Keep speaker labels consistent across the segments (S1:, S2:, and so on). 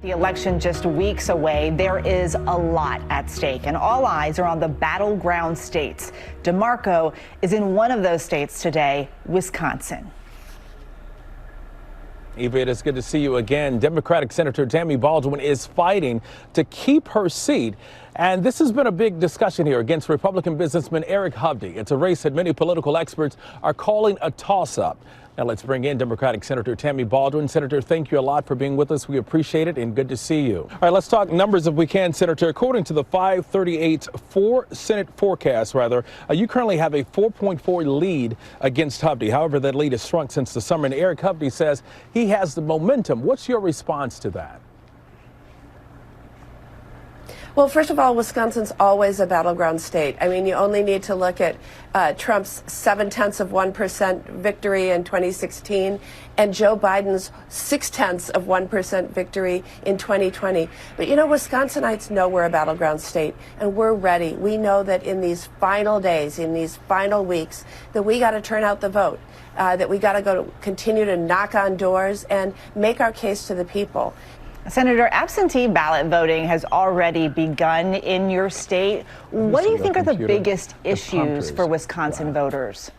S1: The election just weeks away, there is a lot at stake, and all eyes are on the battleground states. DeMarco is in one of those states today, Wisconsin.
S2: Eva, it is good to see you again. Democratic Senator Tammy Baldwin is fighting to keep her seat. And this has been a big discussion here against Republican businessman Eric Hovde. It's a race that many political experts are calling a toss-up. Now let's bring in Democratic Senator Tammy Baldwin. Senator, thank you a lot for being with us. We appreciate it and good to see you. All right, let's talk numbers if we can, Senator. According to the 538 Senate forecast, you currently have a 4.4 lead against Hovde. However, that lead has shrunk since the summer, and Eric Hovde says he has the momentum. What's your response to that?
S3: Well, first of all, Wisconsin's always a battleground state. I mean, you only need to look at Trump's 0.7% victory in 2016 and Joe Biden's 0.6% victory in 2020. But, you know, Wisconsinites know we're a battleground state, and we're ready. We know that in these final days, in these final weeks, that we got to turn out the vote, that we got to continue to knock on doors and make our case to the people.
S1: Senator, absentee ballot voting has already begun in your state. What do you think are the biggest issues for Wisconsin voters?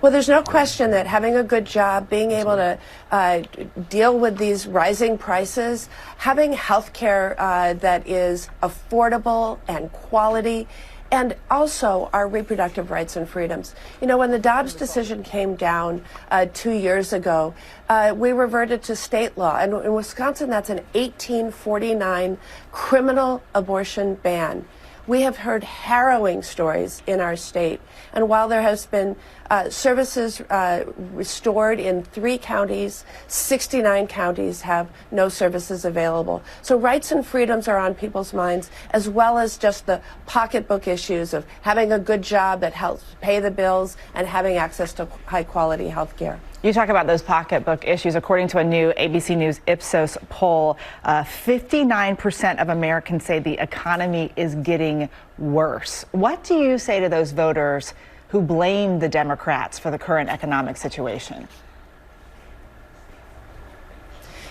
S3: Well, there's no question that having a good job, being able to deal with these rising prices, having health care that is affordable and quality, and also our reproductive rights and freedoms. You know, when the Dobbs decision came down 2 years ago, we reverted to state law. And in Wisconsin, that's an 1849 criminal abortion ban. We have heard harrowing stories in our state. And while there has been services restored in 3 counties, 69 counties have no services available. So rights and freedoms are on people's minds, as well as just the pocketbook issues of having a good job that helps pay the bills and having access to high quality health care.
S1: You talk about those pocketbook issues. According to a new ABC News Ipsos poll, 59% of Americans say the economy is getting worse. What do you say to those voters who blame the Democrats for the current economic situation?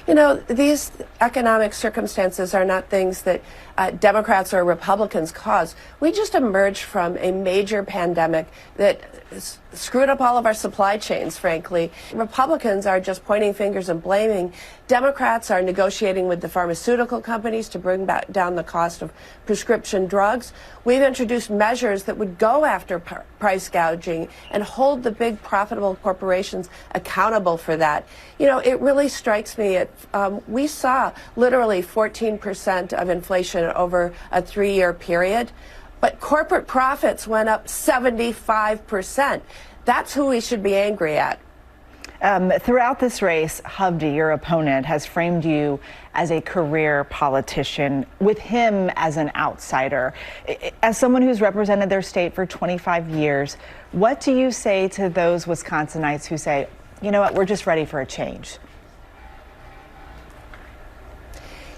S3: You know, these economic circumstances are not things that Democrats or Republicans cause. We just emerged from a major pandemic that screwed up all of our supply chains, frankly. Republicans are just pointing fingers and blaming. Democrats are negotiating with the pharmaceutical companies to bring back down the cost of prescription drugs. We've introduced measures that would go after price gouging and hold the big profitable corporations accountable for that. You know, it really strikes me. We saw literally 14% of inflation over a 3-year period. But corporate profits went up 75%. That's who we should be angry at.
S1: Throughout this race, Hovde, your opponent, has framed you as a career politician, with him as an outsider. As someone who's represented their state for 25 years, what do you say to those Wisconsinites who say, you know what, we're just ready for a change?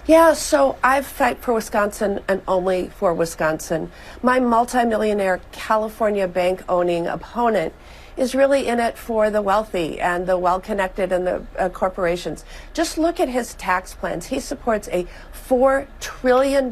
S3: Yeah, so I fight for Wisconsin and only for Wisconsin. My multimillionaire California bank-owning opponent is really in it for the wealthy and the well-connected and the corporations. Just look at his tax plans. He supports a $4 trillion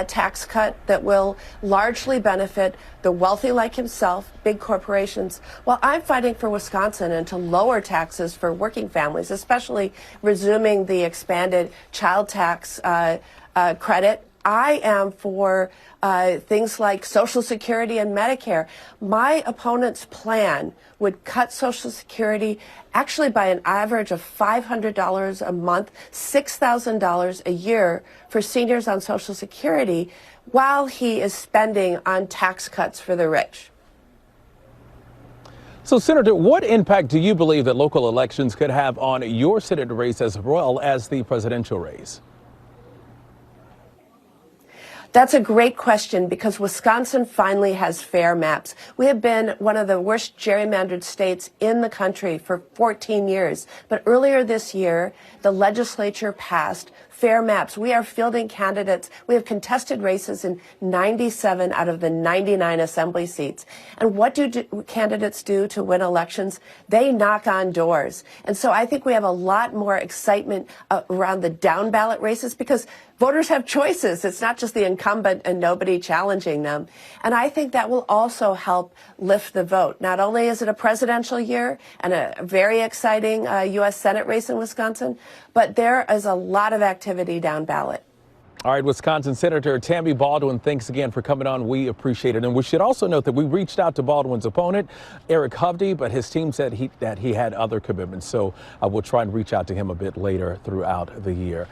S3: tax cut that will largely benefit the wealthy like himself, big corporations, while I'm fighting for Wisconsin and to lower taxes for working families, especially resuming the expanded child tax credit. I am for things like Social Security and Medicare. My opponent's plan would cut Social Security actually by an average of $500 a month, $6,000 a year for seniors on Social Security, while he is spending on tax cuts for the rich.
S2: So, Senator, what impact do you believe that local elections could have on your Senate race as well as the presidential race?
S3: That's a great question because Wisconsin finally has fair maps. We have been one of the worst gerrymandered states in the country for 14 years. But earlier this year, the legislature passed fair maps. We are fielding candidates. We have contested races in 97 out of the 99 assembly seats. And what do candidates do to win elections? They knock on doors. And so I think we have a lot more excitement around the down ballot races because voters have choices. It's not just the incumbent and nobody challenging them. And I think that will also help lift the vote. Not only is it a presidential year and a very exciting U.S. Senate race in Wisconsin, but there is a lot of activity down ballot.
S2: All right, Wisconsin Senator Tammy Baldwin, thanks again for coming on. We appreciate it. And we should also note that we reached out to Baldwin's opponent, Eric Hovde, but his team said that he had other commitments. So we'll try and reach out to him a bit later throughout the year.